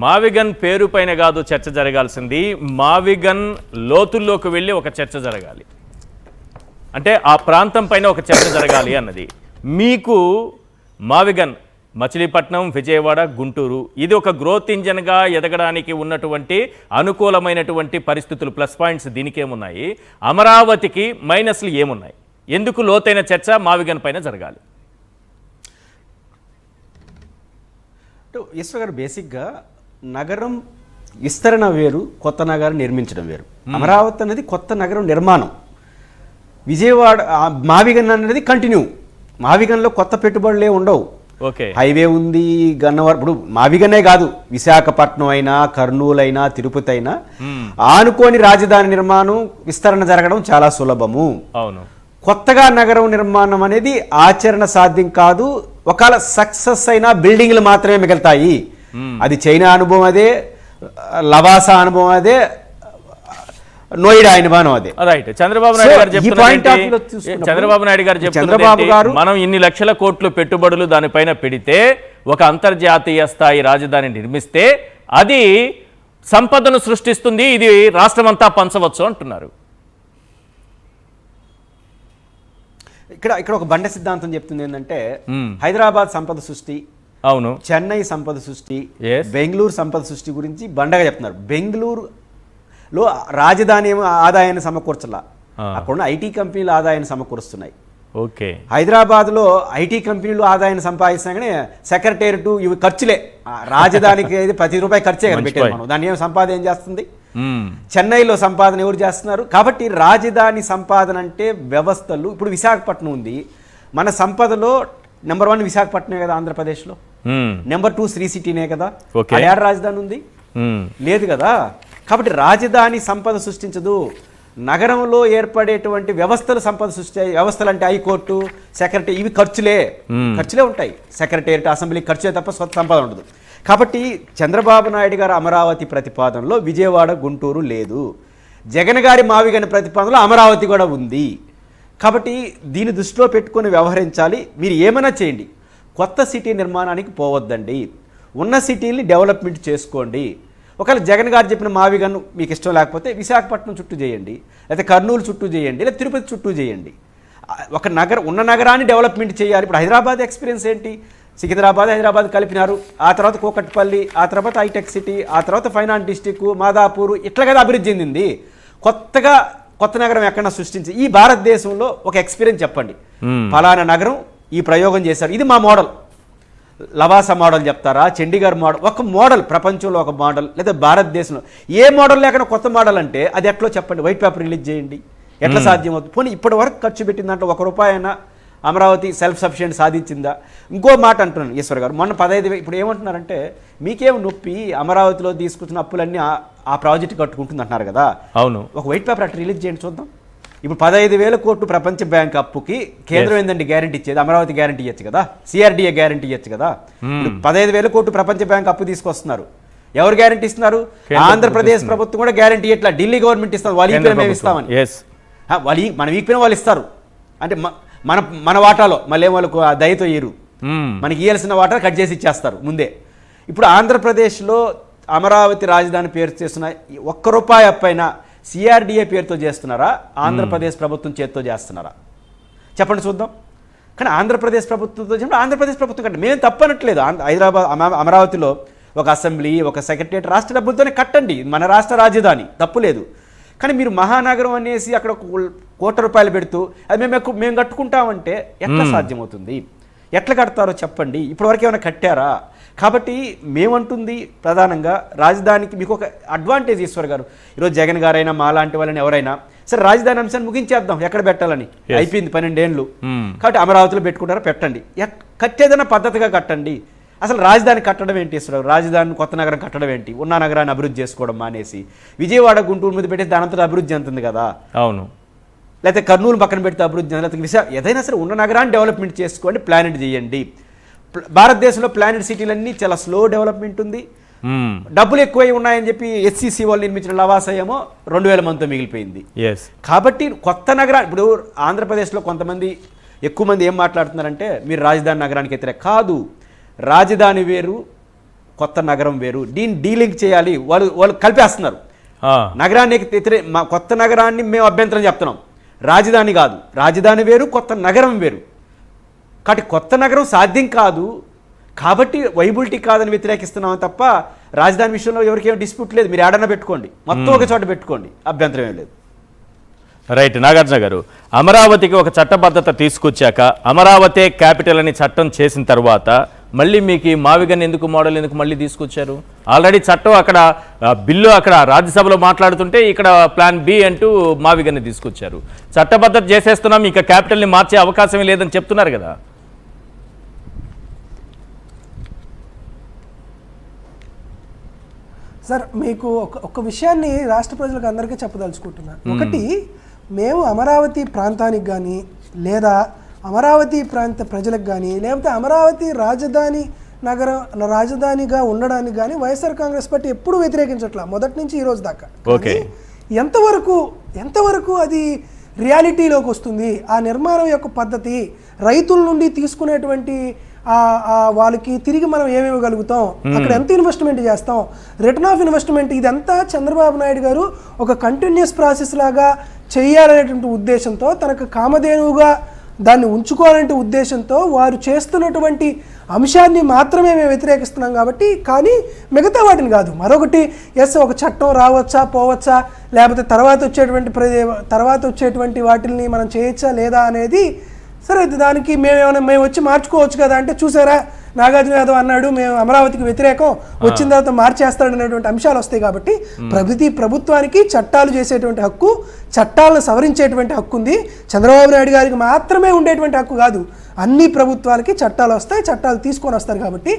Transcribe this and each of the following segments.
మావిగన్ పేరు పైన కాదు చర్చ జరగాల్సింది, మావిగన్ లోతుల్లోకి వెళ్ళి ఒక చర్చ జరగాలి. అంటే ఆ ప్రాంతం పైన ఒక చర్చ జరగాలి అన్నది. మీకు మావిగన్ మచిలీపట్నం, విజయవాడ, గుంటూరు ఇది ఒక గ్రోత్ ఇంజన్గా ఎదగడానికి ఉన్నటువంటి అనుకూలమైనటువంటి పరిస్థితులు, ప్లస్ పాయింట్స్ దీనికేమున్నాయి? అమరావతికి మైనస్లు ఏమున్నాయి? ఎందుకు లోతైన చర్చ మావిగన్ పైన జరగాలి? ఈశ్వర్ గారు, బేసిక్గా నగరం విస్తరణ వేరు, కొత్త నగరం నిర్మించడం వేరు. అమరావతి అనేది కొత్త నగరం నిర్మాణం. విజయవాడ మావిగన్ అనేది కంటిన్యూ. మావిగన్లో కొత్త పెట్టుబడులే ఉండవు. ఓకే, హైవే ఉంది, గన్నవరం, ఇప్పుడు మావిగనే కాదు, విశాఖపట్నం అయినా, కర్నూలు అయినా, తిరుపతి అయినా ఆనుకోని రాజధాని నిర్మాణం, విస్తరణ జరగడం చాలా సులభము. అవును. కొత్తగా నగరం నిర్మాణం అనేది ఆచరణ సాధ్యం కాదు. ఒకవేళ సక్సెస్ అయినా బిల్డింగ్లు మాత్రమే మిగులుతాయి. అది చైనా అనుభవం అదే, లవాసా అనుభవం అదే, నోయిడా అనుభవం అదే. రైట్. చంద్రబాబు నాయుడు గారు చెప్తున్నారు మనం ఇన్ని లక్షల కోట్లు పెట్టుబడులు దానిపైన పెడితే, ఒక అంతర్జాతీయ స్థాయి రాజధాని నిర్మిస్తే అది సంపదను సృష్టిస్తుంది, ఇది రాష్ట్రమంతా పంచవచ్చు అంటున్నారు. ఇక్కడ ఒక బండ సిద్ధాంతం చెప్తుంది ఏంటంటే, హైదరాబాద్ సంపద సృష్టి, అవును, చెన్నై సంపద సృష్టి, బెంగళూరు సంపద సృష్టి గురించి బండగా చెప్తున్నారు. బెంగళూరులో రాజధాని ఆదాయాన్ని సమకూర్చలా, అక్కడ ఐటీ కంపెనీలు ఆదాయాన్ని సమకూరుస్తున్నాయి. ఓకే, హైదరాబాద్లో ఐటీ కంపెనీలు ఆదాయాన్ని సంపాదిస్తున్నా కానీ సెక్రటేరియట్ ఇవి ఖర్చులే. రాజధానికి అయితే ₹10 ఖర్చే కదా పెట్టేది మనం, దాన్ని ఏం సంపాదన ఏం చేస్తుంది? చెన్నైలో సంపాదన ఎవరు చేస్తున్నారు? కాబట్టి రాజధాని సంపాదన అంటే వ్యవస్థలు. ఇప్పుడు విశాఖపట్నం ఉంది, మన సంపదలో నెంబర్ 1 విశాఖపట్నమే కదా ఆంధ్రప్రదేశ్లో, నెంబర్ 2 శ్రీ సిటీనే కదా. ఏడ రాజధాని ఉంది? లేదు కదా. కాబట్టి రాజధాని సంపద సృష్టించదు, నగరంలో ఏర్పడేటువంటి వ్యవస్థలు సంపద సృష్టి. వ్యవస్థలు అంటే హైకోర్టు, సెక్రటరీ, ఇవి ఖర్చులే ఉంటాయి. సెక్రటేరియట్, అసెంబ్లీ ఖర్చులే తప్ప స్వత్ సంపద ఉండదు. కాబట్టి చంద్రబాబు నాయుడు గారు అమరావతి ప్రతిపాదనలో విజయవాడ, గుంటూరు లేదు. జగన్ గారి మావిగన్ ప్రతిపాదనలో అమరావతి కూడా ఉంది. కాబట్టి దీన్ని దృష్టిలో పెట్టుకొని వ్యవహరించాలి. మీరు ఏమైనా చేయండి, కొత్త సిటీ నిర్మాణానికి పోవద్దండి, ఉన్న సిటీని డెవలప్మెంట్ చేసుకోండి. ఒకవేళ జగన్ గారు చెప్పిన మావిగన్ మీకు ఇష్టం లేకపోతే విశాఖపట్నం చుట్టూ చేయండి, లేకపోతే కర్నూలు చుట్టూ చేయండి, లేదా తిరుపతి చుట్టూ చేయండి. ఒక ఉన్న నగరాన్ని డెవలప్మెంట్ చేయాలి. ఇప్పుడు హైదరాబాద్ ఎక్స్పీరియన్స్ ఏంటి? సికింద్రాబాద్, హైదరాబాద్ కలిపినారు, ఆ తర్వాత కూకట్పల్లి, ఆ తర్వాత హైటెక్ సిటీ, ఆ తర్వాత ఫైనాన్స్ డిస్టిక్, మాదాపూర్, ఇట్లా కదా అభివృద్ధి చెందింది. కొత్త నగరం ఎక్కడన్నా సృష్టించి ఈ భారతదేశంలో ఒక ఎక్స్పీరియన్స్ చెప్పండి, ఫలానా నగరం ఈ ప్రయోగం చేశారు, ఇది మా మోడల్. లవాసా మోడల్ చెప్తారా, చండీగఢ్ మోడల్, ఒక మోడల్, ప్రపంచంలో ఒక మోడల్, లేదా భారతదేశంలో ఏ మోడల్ లేకుండా కొత్త మోడల్ అంటే అది ఎట్లా చెప్పండి, వైట్ పేపర్ రిలీజ్ చేయండి, ఎట్లా సాధ్యమవుతుంది? పోనీ ఇప్పటి వరకు ఖర్చు పెట్టిన దాంట్లో ₹1 అయినా అమరావతి సెల్ఫ్ సఫిషియెంట్ సాధించిందా? ఇంకో మాట అంటున్నాను ఈశ్వర్ గారు, మొన్న 15,000, ఇప్పుడు ఏమంటున్నారంటే మీకేం నొప్పి, అమరావతిలో తీసుకొచ్చిన అప్పులన్నీ ఆ ప్రాజెక్ట్ కట్టుకుంటుంది అంటున్నారు కదా. అవును, ఒక వైట్ పేపర్ అట్లా రిలీజ్ చేయండి చూద్దాం. ఇప్పుడు 15,000 కోట్లు ప్రపంచ బ్యాంక్ అప్పుకి కేంద్రం ఏందండి గ్యారంటీ ఇచ్చేది? అమరావతి గ్యారంటీ ఇవ్వచ్చు కదా, సిఆర్డీఏ గ్యారంటీ ఇవ్వచ్చు కదా. 15,000 కోట్లు ప్రపంచ బ్యాంక్ అప్పు తీసుకొస్తున్నారు, ఎవరు గ్యారంటీ ఇస్తున్నారు? ఆంధ్రప్రదేశ్ ప్రభుత్వం కూడా గ్యారంటీ ఇట్లా, ఢిల్లీ గవర్నమెంట్ ఇస్తారు, వాళ్ళు ఈపిన మేము ఇస్తామని. మనం ఈపిన వాళ్ళు ఇస్తారు అంటే మన వాటాలో మళ్ళీ వాళ్ళకు దయతో ఇయ్యరు, మనకి ఇవ్వాల్సిన వాటా కట్ చేసి ఇచ్చేస్తారు ముందే. ఇప్పుడు ఆంధ్రప్రదేశ్లో అమరావతి రాజధాని పేరు చేస్తున్న ₹1 అప్పైనా సిఆర్డీఏ పేరుతో చేస్తున్నారా, ఆంధ్రప్రదేశ్ ప్రభుత్వం చేతితో చేస్తున్నారా? చెప్పండి చూద్దాం. కానీ ఆంధ్రప్రదేశ్ ప్రభుత్వంతో చెప్పండి, ఆంధ్రప్రదేశ్ ప్రభుత్వం కంటే మేము తప్పనట్లేదు. హైదరాబాద్ అమరావతిలో ఒక అసెంబ్లీ, ఒక సెక్రటరియట్ రాష్ట్ర డబ్బులతోనే కట్టండి, మన రాష్ట్ర రాజధాని, తప్పు లేదు. కానీ మీరు మహానగరం అనేసి అక్కడ ₹1 పెడుతూ అది మేము కట్టుకుంటామంటే ఎట్లా సాధ్యమవుతుంది? ఎట్లా కడతారో చెప్పండి. ఇప్పటివరకు ఏమైనా కట్టారా? కాబట్టి మేమంటుంది ప్రధానంగా రాజధానికి మీకు ఒక అడ్వాంటేజ్ ఈశ్వర్ గారు, ఈరోజు జగన్ గారైనా మాలాంటి వాళ్ళని ఎవరైనా సరే రాజధాని అంశాన్ని ముగించేద్దాం, ఎక్కడ పెట్టాలని అయిపోయింది 12 ఏళ్ళు. కాబట్టి అమరావతిలో పెట్టుకుంటారా, పెట్టండి, కట్టేదైనా పద్ధతిగా కట్టండి. అసలు రాజధాని కట్టడం ఏంటి ఈశ్వర్? రాజధాని కొత్త నగరం కట్టడం ఏంటి? ఉన్న నగరాన్ని అభివృద్ధి చేసుకోవడం మానేసి విజయవాడ, గుంటూరు మీద పెట్టేసి దానంతరం అభివృద్ధి చెందుతుంది కదా. అవును, లేకపోతే కర్నూలు పక్కన పెడితే అభివృద్ధి, లేకపోతే ఏదైనా సరే ఉన్న నగరాన్ని డెవలప్మెంట్ చేసుకోండి, ప్లానెట్ చేయండి. భారతదేశంలో ప్లానెట్ సిటీలన్నీ చాలా స్లో డెవలప్మెంట్ ఉంది. డబ్బులు ఎక్కువై ఉన్నాయని చెప్పి ఎస్సీసీ వాళ్ళు నిర్మించిన లవాసా ఏమో 2000 మందితో మిగిలిపోయింది. కాబట్టి కొత్త నగరా, ఇప్పుడు ఆంధ్రప్రదేశ్లో కొంతమంది ఎక్కువ మంది ఏం మాట్లాడుతున్నారంటే మీరు రాజధాని నగరానికి వ్యతిరేక కాదు, రాజధాని వేరు, కొత్త నగరం వేరు, దీన్ని డీలింక్ చేయాలి. వాళ్ళు కలిపేస్తున్నారు. నగరానికి కొత్త నగరాన్ని మేము అభ్యంతరం చెప్తున్నాం, రాజధాని కాదు. రాజధాని వేరు, కొత్త నగరం వేరు. కాబట్టి కొత్త నగరం సాధ్యం కాదు కాబట్టి వైబిలిటీ కాదని వ్యతిరేకిస్తున్నాం తప్ప రాజధాని విషయంలో ఎవరికేం డిస్ప్యూట్ లేదు. మీరు ఏడన్నా పెట్టుకోండి, మొత్తం ఒక చోట పెట్టుకోండి, అభ్యంతరం ఏం లేదు. రైట్. నాగార్జున గారు, అమరావతికి ఒక చట్టబద్ధత తీసుకొచ్చాక అమరావతి క్యాపిటల్ అని చట్టం చేసిన తర్వాత మళ్ళీ మీకు మావిగన్ ఎందుకు మోడల్ ఎందుకు మళ్ళీ తీసుకొచ్చారు? ఆల్రెడీ చట్టం అక్కడ బిల్లు అక్కడ రాజ్యసభలో మాట్లాడుతుంటే ఇక్కడ ప్లాన్ బి అంటూ మావిగన్ని తీసుకొచ్చారు. చట్టబద్ధత చేసేస్తున్నాం, ఇక క్యాపిటల్ని మార్చే అవకాశమే లేదని చెప్తున్నారు కదా. సార్ మీకు ఒక విషయాన్ని రాష్ట్ర ప్రజలకు అందరికీ చెప్పదలుచుకుంటున్నాను. ఒకటి, మేము అమరావతి ప్రాంతానికి కానీ లేదా అమరావతి ప్రాంత ప్రజలకు కానీ లేకపోతే అమరావతి రాజధానిగా ఉండడానికి కానీ వైఎస్ఆర్ కాంగ్రెస్ పార్టీ ఎప్పుడు వ్యతిరేకించట్లా, మొదటి నుంచి ఈ రోజు దాకా. ఎంతవరకు అది రియాలిటీలోకి వస్తుంది, ఆ నిర్మాణం యొక్క పద్ధతి, రైతుల నుండి తీసుకునేటువంటి వాళ్ళకి తిరిగి మనం ఏమేమగలుగుతాం, అక్కడ ఎంత ఇన్వెస్ట్మెంట్ చేస్తాం, రిటర్న్ ఆఫ్ ఇన్వెస్ట్మెంట్, ఇదంతా చంద్రబాబు నాయుడు గారు ఒక కంటిన్యూస్ ప్రాసెస్ లాగా చేయాలనేటువంటి ఉద్దేశంతో, తనకు కామధేనువుగా దాన్ని ఉంచుకోవాలంటే ఉద్దేశంతో వారు చేస్తున్నటువంటి అంశాన్ని మాత్రమే మేము వ్యతిరేకిస్తున్నాం కాబట్టి, కానీ మిగతా వాటిని కాదు. మరొకటి ఒక చట్టం రావచ్చా పోవచ్చా, లేకపోతే తర్వాత వచ్చేటువంటి వాటిని మనం చేయొచ్చా లేదా అనేది సరే, దానికి మేము వచ్చి మార్చుకోవచ్చు కదా అంటే, చూసారా నాగార్జున యాదవ్ అన్నాడు మేము అమరావతికి వ్యతిరేకం, వచ్చిన తర్వాత మార్చేస్తాడు అనేటువంటి అంశాలు వస్తాయి. కాబట్టి ప్రభుత్వానికి చట్టాలు చేసేటువంటి హక్కు, చట్టాలను సవరించేటువంటి హక్కు ఉంది. చంద్రబాబు నాయుడు గారికి మాత్రమే ఉండేటువంటి హక్కు కాదు, అన్ని ప్రభుత్వాలకి చట్టాలు వస్తాయి, చట్టాలు తీసుకొని వస్తారు. కాబట్టి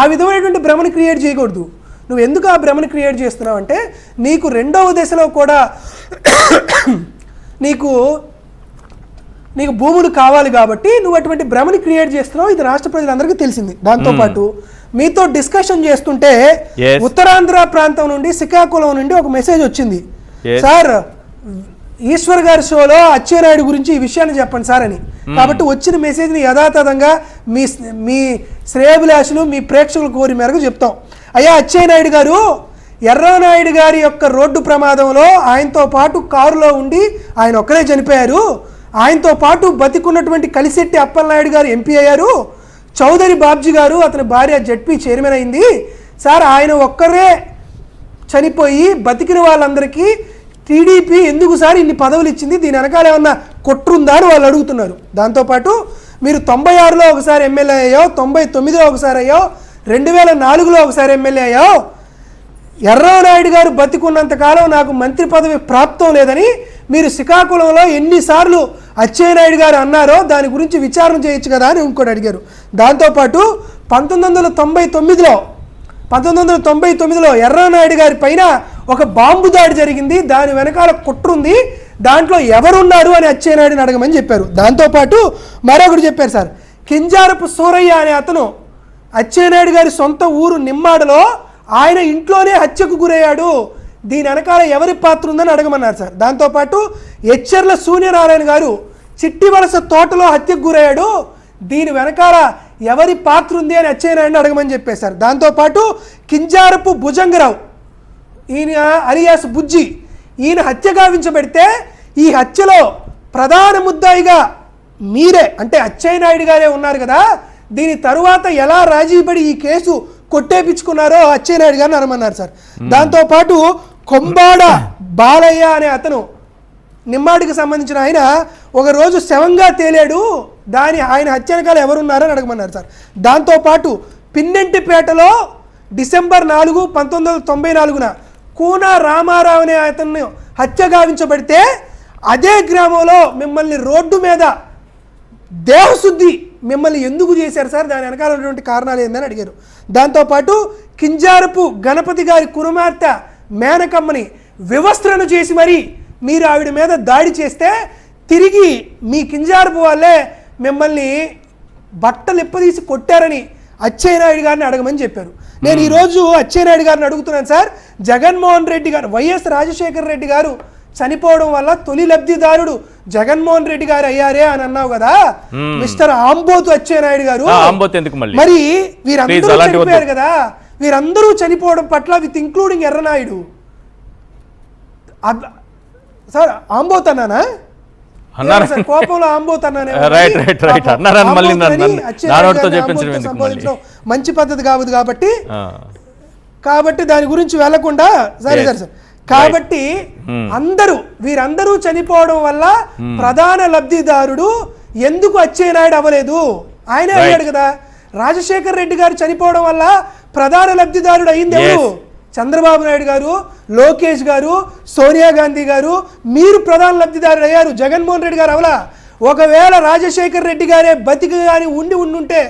ఆ విధమైనటువంటి భ్రమను క్రియేట్ చేయకూడదు. నువ్వు ఎందుకు ఆ భ్రమను క్రియేట్ చేస్తున్నావు అంటే, నీకు రెండవ దశలో కూడా నీకు భూములు కావాలి కాబట్టి నువ్వు అటువంటి భ్రమని క్రియేట్ చేస్తున్నావు. ఇది రాష్ట్ర ప్రజలందరికీ తెలిసింది. దాంతోపాటు మీతో డిస్కషన్ చేస్తుంటే ఉత్తరాంధ్ర ప్రాంతం నుండి శ్రీకాకుళం నుండి ఒక మెసేజ్ వచ్చింది, సార్ ఈశ్వర్ గారి షోలో అచ్చెన్నాయుడు గురించి ఈ విషయాన్ని చెప్పండి సార్ అని. కాబట్టి వచ్చిన మెసేజ్ని యథాతథంగా మీ శ్రేయభిలాషులు మీ ప్రేక్షకుల కోరి మేరకు చెప్తాం. అయ్యా అచ్చెన్నాయుడు గారు, ఎర్రనాయుడు గారి యొక్క రోడ్డు ప్రమాదంలో ఆయనతో పాటు కారులో ఉండి ఆయన ఒక్కరే చనిపోయారు. ఆయనతో పాటు బతికున్నటువంటి కలిశెట్టి అప్పలనాయుడు గారు ఎంపీ అయ్యారు. చౌదరి బాబ్జీ గారు అతని భార్య జడ్పీ చైర్మన్ అయింది. సార్ ఆయన ఒక్కరే చనిపోయి బతికిన వాళ్ళందరికీ టీడీపీ ఎందుకు సార్ ఇన్ని పదవులు ఇచ్చింది, దీని వెనకాల ఏమన్నా కొట్టుందా అని వాళ్ళు అడుగుతున్నారు. దాంతోపాటు మీరు 96లో ఒకసారి ఎమ్మెల్యే అయ్యావు, 99లో ఒకసారి అయ్యావు, 2004లో ఒకసారి ఎమ్మెల్యే అయ్యావు. ఎర్రనాయుడు గారు బతికున్నంతకాలం నాకు మంత్రి పదవి ప్రాప్తం లేదని మీరు శ్రీకాకుళంలో ఎన్నిసార్లు అచ్చెన్నాయుడు గారు అన్నారో దాని గురించి విచారణ చేయొచ్చు కదా అని ఇంకోటి అడిగారు. దాంతోపాటు 1999లో ఎర్రనాయుడు గారి పైన ఒక బాంబు దాడి జరిగింది, దాని వెనకాల కుట్రుంది, దాంట్లో ఎవరున్నారు అని అచ్చెన్నాయుడిని అడగమని చెప్పారు. దాంతోపాటు మరొకటి చెప్పారు సార్, కింజారపు సూరయ్య అనే అతను అచ్చెన్నాయుడు గారి సొంత ఊరు నిమ్మాడలో ఆయన ఇంట్లోనే హత్యకు గురయ్యాడు, దీని వెనకాల ఎవరి పాత్ర ఉందని అడగమన్నారు సార్. దాంతోపాటు ఎచ్చెర్ల సూర్యనారాయణ గారు చిట్టి వలస తోటలో హత్యకు గురయ్యాడు, దీని వెనకాల ఎవరి పాత్ర ఉంది అని అచ్చెన్నాయుడిని అడగమని చెప్పేశారు. దాంతోపాటు కింజారపు భుజంగరావు, ఈయన అలియాస్ బుజ్జి, ఈయన హత్య గావించబడితే ఈ హత్యలో ప్రధాన ముద్దాయిగా మీరే అంటే అచ్చెన్నాయుడు గారే ఉన్నారు కదా, దీని తరువాత ఎలా రాజీపడి ఈ కేసు కొట్టేపించుకున్నారో అచ్చెన్నాయుడు గారిని అనమన్నారు సార్. దాంతోపాటు కొంబాడ బాలయ్య అనే అతను నిమ్మాడికి సంబంధించిన ఆయన ఒకరోజు శవంగా తేలాడు, ఆయన హత్యనకాలు ఎవరున్నారని అడగమన్నారు సార్. దాంతోపాటు పిన్నెంటిపేటలో డిసెంబర్ 4, 1994 కూన రామారావు అనే అతన్ని హత్య గావించబడితే అదే గ్రామంలో మిమ్మల్ని రోడ్డు మీద దేహశుద్ధి మిమ్మల్ని ఎందుకు చేశారు సార్, దాని వెనకాల ఉన్నటువంటి కారణాలు ఏందని అడిగారు. దాంతోపాటు కింజారపు గణపతి గారి కుమార్తె మేనకమ్మని వివస్త్రను చేసి మరి మీరు ఆవిడ మీద దాడి చేస్తే తిరిగి మీ కింజారపు వాళ్ళే మిమ్మల్ని బట్టలు ఇప్పదీసి కొట్టారని అచ్చెన్నాయుడు గారిని అడగమని చెప్పారు. నేను ఈరోజు అచ్చెన్నాయుడు గారిని అడుగుతున్నాను సార్, జగన్మోహన్ రెడ్డి గారు, వైఎస్ రాజశేఖర రెడ్డి గారు చనిపోవడం వల్ల తొలి లబ్ధిదారుడు జగన్మోహన్ రెడ్డి గారు అయ్యారే అని అన్నావు కదా మిస్టర్ ఆంబోతు అచ్చెన్నాయుడు గారు, మరి వీరందరూ చనిపోయారు కదా, వీరందరూ చనిపోవడం పట్ల విత్ ఇంక్లూడింగ్ ఎర్రనాయుడు సార్ ఆంబోతన్నానా అన్నారు సార్, కోపంలో ఆంబోతన్నానే రైట్ రైట్ రైట్ అన్నారని మళ్ళీ నానోటితో చెప్పించడం ఎందుకు మళ్ళీ? మంచి పద్ధతి కాదు కాబట్టి దాని గురించి వెళ్లకుండా సరే సరే సార్ కాబట్టి వీరందరూ చనిపోవడం వల్ల ప్రధాన లబ్ధిదారుడు ఎందుకు అచ్చెన్నాయుడు అవ్వలేదు ఆయనే అయ్యాడు కదా. రాజశేఖర్ రెడ్డి గారు చనిపోవడం వల్ల ప్రధాన లబ్ధిదారుడు అయింది ఎవరు? చంద్రబాబు నాయుడు గారు, లోకేష్ గారు, సోనియా గాంధీ గారు. మీరు ప్రధాన లబ్ధిదారుడు అయ్యారు, జగన్మోహన్ రెడ్డి గారు అవలా. ఒకవేళ రాజశేఖర్ రెడ్డి గారే బతికి కానీ ఉండుంటే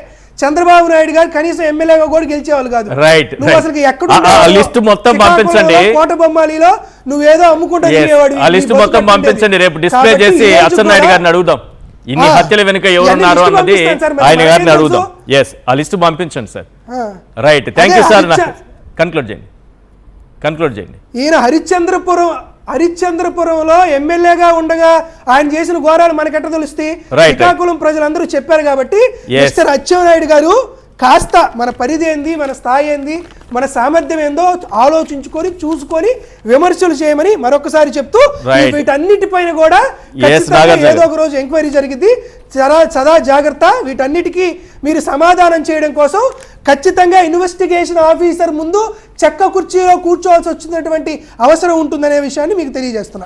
చంద్రబాబు నాయుడు గారు కనీసం ఎమ్మెల్యేగా కూడా గెలిచేవాళ్ళు కాదు. రైట్ నువ్వు అసలు ఎక్కడ లిస్ట్ మొత్తం పంపించండి, కోట బొమ్మాలిలో నువ్వేదో అమ్ముకుంటా ఆ లిస్ట్ మొత్తం పంపించండి. రేపు డిస్ప్లే చేసి అచ్చెన్నాయుడు గారిని అడుగుదాం ఇన్ని హత్యల వెనుక ఎవరున్నారు అన్నది ఆయన గారిని అడుగుదాం. ఎస్ ఆ లిస్ట్ పంపించండి sir. Right thank you sir. Conclude చేయండి. ఈయన హరిశ్చంద్రపురంలో ఎమ్మెల్యేగా ఉండగా ఆయన చేసిన ఘోరాలు మనకెట్ట తెలుస్తాయి? శ్రీకాకుళం ప్రజలందరూ చెప్పారు కాబట్టి మిస్టర్ అచ్చెన్నాయుడు గారు కాస్త మన పరిధి ఏంది, మన స్థాయి ఏంది, మన సామర్థ్యం ఏందో ఆలోచించుకొని చూసుకొని విమర్శలు చేయమని మరొకసారి చెప్తూ వీటన్నిటిపైన కూడా ఏదో ఒక రోజు ఎంక్వైరీ జరిగింది. సదా జాగ్రత్త. వీటన్నిటికీ మీరు సమాధానం చేయడం కోసం ఖచ్చితంగా ఇన్వెస్టిగేషన్ ఆఫీసర్ ముందు చెక్క కుర్చీలో కూర్చోవాల్సి వచ్చినటువంటి అవసరం ఉంటుందనే విషయాన్ని మీకు తెలియజేస్తున్నా.